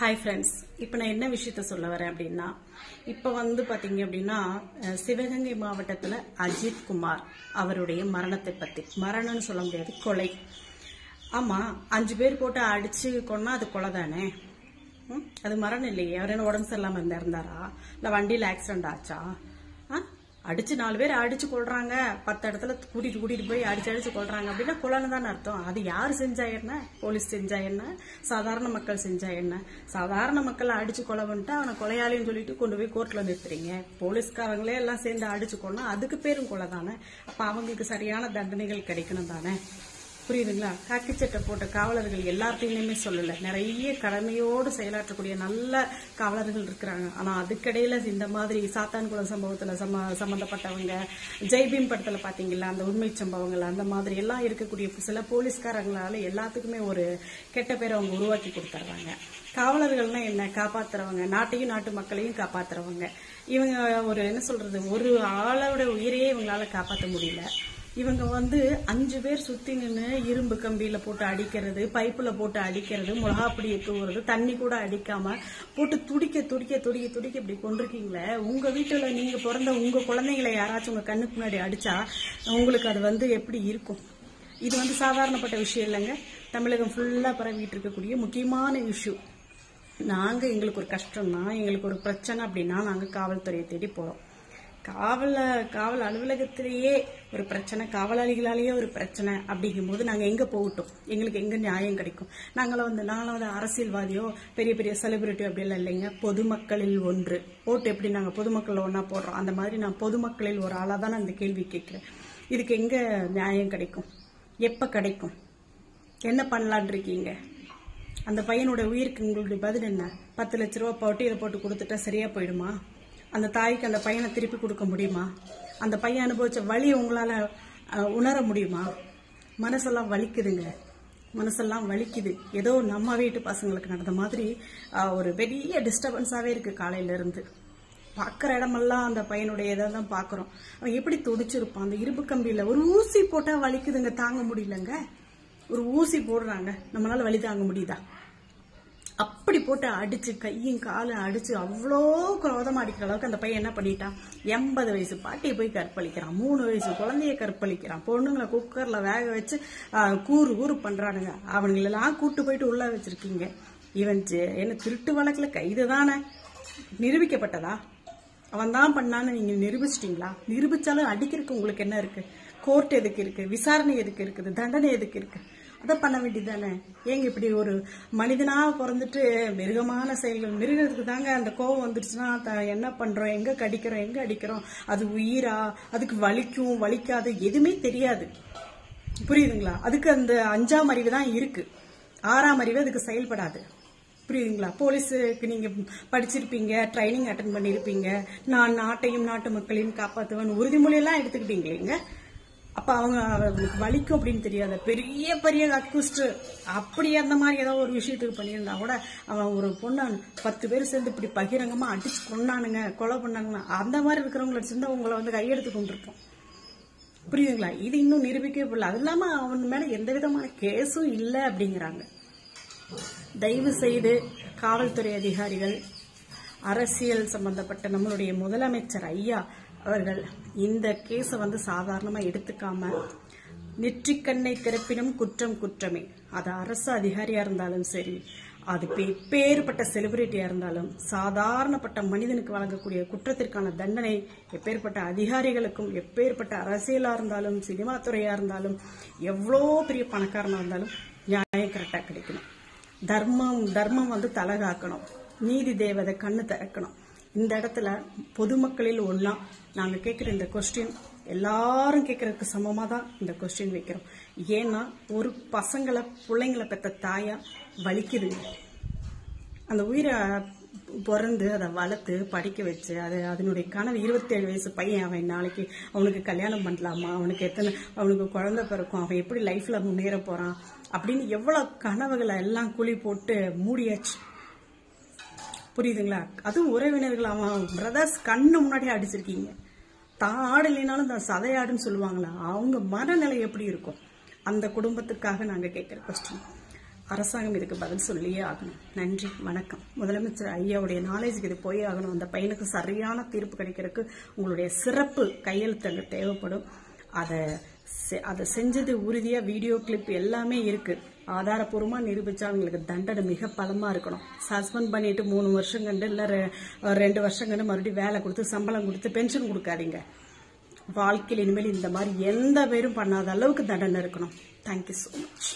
Hi friends, இப்போ நான் என்ன விஷயத்த சொல்ல வரேன் அப்படின்னா, இப்போ வந்து பார்த்தீங்க அப்படின்னா சிவகங்கை மாவட்டத்தில் அஜித் குமார் அவருடைய மரணத்தை பற்றி, மரணம்னு சொல்ல முடியாது, கொலை. ஆமாம், 5 பேர் போட்டு அடிச்சு கொன்னா அது கொலை தானே. அது மரணம் இல்லையே. அவர் என்ன உடம்பு சரியில்லாமல் இருந்தாரா, இல்லை வண்டியில் ஆக்சிடென்ட் ஆச்சா? அடிச்சு 4 பேர் அடிச்சு கொள்றாங்க, 10 இடத்துல கூட்டிட்டு போய் அடிச்சு கொள்றாங்க அப்படின்னா கொலைன்னு தானே அர்த்தம். அது யார் செஞ்சா என்ன, போலீஸ் செஞ்சா என்ன, சாதாரண மக்கள் செஞ்சா என்ன? சாதாரண மக்கள் அடிச்சு கொலை பண்ணிட்டு அவனை கொலையாளின்னு சொல்லிட்டு கொண்டு போய் கோர்ட்ல நிறுத்துறீங்க. போலீஸ்காரங்களே எல்லாம் சேர்ந்து அடிச்சு கொண்டா அதுக்கு பேரும் கொலை தானே. அப்ப அவங்களுக்கு சரியான தண்டனைகள் கிடைக்கணும் தானே. புரியுதுங்களா? காக்கி சட்டை போட்ட காவலர்கள் எல்லாத்தையுமே சொல்லல, நிறைய கடமையோடு செயலாற்றக்கூடிய நல்ல காவலர்கள் இருக்கிறாங்க. ஆனா அதுக்கிடையில இந்த மாதிரி சாத்தான்குளம் சம்பவத்துல சம்பந்தப்பட்டவங்க, ஜெய்பீம் படத்துல பாத்தீங்களா அந்த உண்மை சம்பவங்கள், அந்த மாதிரி எல்லாம் இருக்கக்கூடிய சில போலீஸ்காரங்களால எல்லாத்துக்குமே ஒரு கெட்ட பேரை அவங்க உருவாக்கி கொடுத்துறாங்க. காவலர்கள்னா என்ன? காப்பாத்துறவங்க, நாட்டையும் நாட்டு மக்களையும் காப்பாத்துறவங்க. இவங்க ஒரு என்ன சொல்றது, ஒரு ஆளோட உயிரையே இவங்களால காப்பாற்ற முடியல. இவங்க வந்து 5 பேர் சுத்தி நின்று இரும்பு கம்பியில போட்டு அடிக்கிறது, பைப்புல போட்டு அடிக்கிறது, மிளகாப்பொடியை தூவுறது, தண்ணி கூட அடிக்காம போட்டு துடிக்க இப்படி கொண்டிருக்கீங்களே. உங்க வீட்டுல நீங்க பிறந்த உங்க குழந்தைங்களை யாராச்சும் உங்க கண்ணுக்கு முன்னாடி அடிச்சா உங்களுக்கு அது வந்து எப்படி இருக்கும்? இது வந்து சாதாரணப்பட்ட விஷயம் இல்லைங்க. தமிழகம் ஃபுல்லா பரவிட்டு இருக்கக்கூடிய முக்கியமான இஷ்யூ. எங்களுக்கு ஒரு கஷ்டம்னா, எங்களுக்கு ஒரு பிரச்சனை அப்படின்னா நாங்க காவல்துறையை தேடி போறோம். காவல் அலுவலகத்திலேயே ஒரு பிரச்சனை, காவலாளிகளாலேயே ஒரு பிரச்சனை அப்படிங்கும்போது நாங்க எங்க போகட்டும்? எங்களுக்கு எங்க நியாயம் கிடைக்கும்? நாங்களும் வந்து அரசியல்வாதியோ பெரிய பெரிய செலிபிரிட்டியோ அப்படிலாம் இல்லைங்க. பொதுமக்களில் ஒன்று ஓட்டு. எப்படி நாங்க பொதுமக்கள் ஒன்னா போடுறோம், அந்த மாதிரி நான் பொதுமக்களில் ஒரு ஆளா தான் அந்த கேள்வி கேட்கிறேன். இதுக்கு எங்க நியாயம் கிடைக்கும்? எப்ப கிடைக்கும்? என்ன பண்ணலான் இருக்கீங்க? அந்த பையனோட உயிருக்கு உங்களுடைய பதில் என்ன? 10 லட்ச ரூபா பட்டியல போட்டு கொடுத்துட்டா சரியா போயிடுமா? அந்த தாய்க்கு அந்த பையனை திருப்பி கொடுக்க முடியுமா? அந்த பையன் அனுபவிச்ச வலி உங்களால உணர முடியுமா? மனசெல்லாம் வலிக்குதுங்க, மனசெல்லாம் வலிக்குது. ஏதோ நம்ம வீட்டு பசங்களுக்கு நடந்த மாதிரி ஒரு பெரிய டிஸ்டர்பன்ஸாவே இருக்கு. காலையில இருந்து பாக்குற இடமெல்லாம் அந்த பையனுடைய இதை தான் பாக்குறோம். அவன் எப்படி துடிச்சிருப்பான். அந்த இரும்பு கம்பியில ஒரு ஊசி போட்டா வலிக்குதுங்க, தாங்க முடியலங்க. ஒரு ஊசி போடுறாங்க, நம்மளால வலி தாங்க முடியுதா? அப்படி போட்டு அடிச்சு கையும் காலும் அடிச்சு அவ்வளோ குரோதமா அடிக்கிற அளவுக்கு அந்த பையன் என்ன பண்ணிட்டான்? 80 வயசு பாட்டியை போய் கற்பழிக்கிறான், 3 வயசு குழந்தைய கற்பழிக்கிறான், பொண்ணுங்களை குக்கர்ல வேக வச்சு கூறு பண்றானுங்க. அவங்களெல்லாம் கூட்டு போயிட்டு உள்ள வச்சிருக்கீங்க. இவன் என்ன திருட்டு வழக்குல கைது தானே? நிரூபிக்கப்பட்டதா? அவன் தான் பண்ணான்னு நீங்க நிரூபிச்சிட்டீங்களா? நிரூபிச்சாலும் அடிக்கிறதுக்கு உங்களுக்கு என்ன இருக்கு? கோர்ட் எதுக்கு இருக்கு? விசாரணை எதுக்கு இருக்குது? தண்டனை எதுக்கு இருக்கு? அதை பண்ண வேண்டியதானே. ஏங்க இப்படி ஒரு மனிதனா பிறந்துட்டு மிருகமான செயல்கள்? மிருகத்துக்கு தாங்க அந்த கோபம் வந்துடுச்சுன்னா என்ன பண்றோம், எங்க கடிக்கிறோம், எங்க அடிக்கிறோம், அது உயிரா, அதுக்கு வலிக்கும் வலிக்காது எதுவுமே தெரியாது. புரியுதுங்களா? அதுக்கு அந்த 5ஆம் அறிவு தான் இருக்கு, 6ஆம் அறிவு அதுக்கு செயல்படாது. புரியுதுங்களா? போலீஸுக்கு நீங்க படிச்சிருப்பீங்க, ட்ரைனிங் அட்டன் பண்ணிருப்பீங்க, நான் நாட்டையும் நாட்டு மக்களையும் காப்பாற்றுவேன் உறுதிமொழியெல்லாம் எடுத்துக்கிட்டீங்களேங்க. அப்ப அவங்களுக்கு வலிக்கும் அப்படின்னு தெரியாத பெரிய பெரிய அக்யூஸ்ட் அப்படி அந்த மாதிரி ஏதோ ஒரு விஷயத்துக்கு பண்ணியிருந்தா கூட அவன் ஒரு பொண்ணு 10 பேர் சேர்ந்து இப்படி பகிரங்கமா அடிச்சு கொண்டானுங்க, கொலை பண்ணாங்கன்னா அந்த மாதிரி இருக்கிறவங்களை சேர்ந்து உங்களை வந்து கையெடுத்து கொண்டிருப்போம். புரியுதுங்களா? இது இன்னும் நிரூபிக்கப்படல. அது இல்லாம அவன் மேல எந்த விதமான கேஸும் இல்லை அப்படிங்கிறாங்க. தயவு செய்து காவல்துறை அதிகாரிகள், அரசியல் சம்பந்தப்பட்ட நம்மளுடைய முதலமைச்சர் ஐயா அவர்கள் இந்த கேஸை வந்து சாதாரணமா எடுத்துக்காம, நெற்றிக்கண்ணை திறப்பினும் குற்றம் குற்றமே. அது அரசு அதிகாரியா இருந்தாலும் சரி, அது எப்பேற்பட்ட செலிபிரிட்டியா இருந்தாலும், சாதாரணப்பட்ட மனிதனுக்கு வழங்கக்கூடிய குற்றத்திற்கான தண்டனை எப்பேற்பட்ட அதிகாரிகளுக்கும், எப்பேற்பட்ட அரசியலா இருந்தாலும், சினிமா துறையா இருந்தாலும், எவ்வளோ பெரிய பணக்காரனா இருந்தாலும் நியாயம் கரெக்டா கிடைக்கணும். தர்மம் வந்து தலை காக்கணும். நீதி தேவதை கண்ணு திறக்கணும். இந்த இடத்துல பொதுமக்களில் ஒன்னா நாங்க கேட்கிற இந்த கொஸ்டின் எல்லாரும் கேட்கறதுக்கு சமமா தான் இந்த கொஸ்டின் வைக்கிறோம். ஏன்னா ஒரு பிள்ளைங்களை பெற்ற தாயா வலிக்குதுங்க. அந்த உயிரை பிறந்து அதை வளர்த்து படிக்க வச்சு அதனுடைய கனவு 27 வயசு பையன், அவன் நாளைக்கு அவனுக்கு கல்யாணம் பண்ணலாமா, அவனுக்கு குழந்தை பிறக்கும், அவன் எப்படி லைஃப்ல முன்னேற போறான் அப்படின்னு எவ்வளவு கனவுகளை எல்லாம் குழி போட்டு மூடியாச்சு. புரியுதுங்களா? அதுவும் உறவினர்கள், அவன் பிரதர்ஸ் கண்ணு முன்னாடியே அடிச்சிருக்கீங்க. தான் ஆடு இல்லைனாலும் தான் சதையாடுன்னு சொல்லுவாங்களா? அவங்க மனநிலை எப்படி இருக்கும்? அந்த குடும்பத்துக்காக நாங்க கேட்கிற கொஸ்டின். அரசாங்கம் இதுக்கு பதில் சொல்லியே ஆகணும். நன்றி, வணக்கம். முதலமைச்சர் ஐயாவுடைய நாலேஜுக்கு இது போயே ஆகணும். அந்த பையனுக்கு சரியான தீர்ப்பு கிடைக்கிறதுக்கு உங்களுடைய சிறப்பு கையெழுத்து தேவைப்படும். அதை செஞ்சது உறுதியா வீடியோ கிளிப் எல்லாமே இருக்கு. ஆதாரப்பூர்வமா நிரூபிச்சா அவங்களுக்கு தண்டனை மிக பலமா இருக்கணும். சஸ்பெண்ட் பண்ணிட்டு 3 வருஷம் கண்டு இல்ல 2 வருஷம் கண்டு மறுபடியும் வேலை கொடுத்து சம்பளம் கொடுத்து பென்ஷன் கொடுக்காதீங்க. வாழ்க்கையில் இனிமேல் இந்த மாதிரி எந்த பேரும் பண்ணாத அளவுக்கு தண்டனை இருக்கணும். Thank you so much.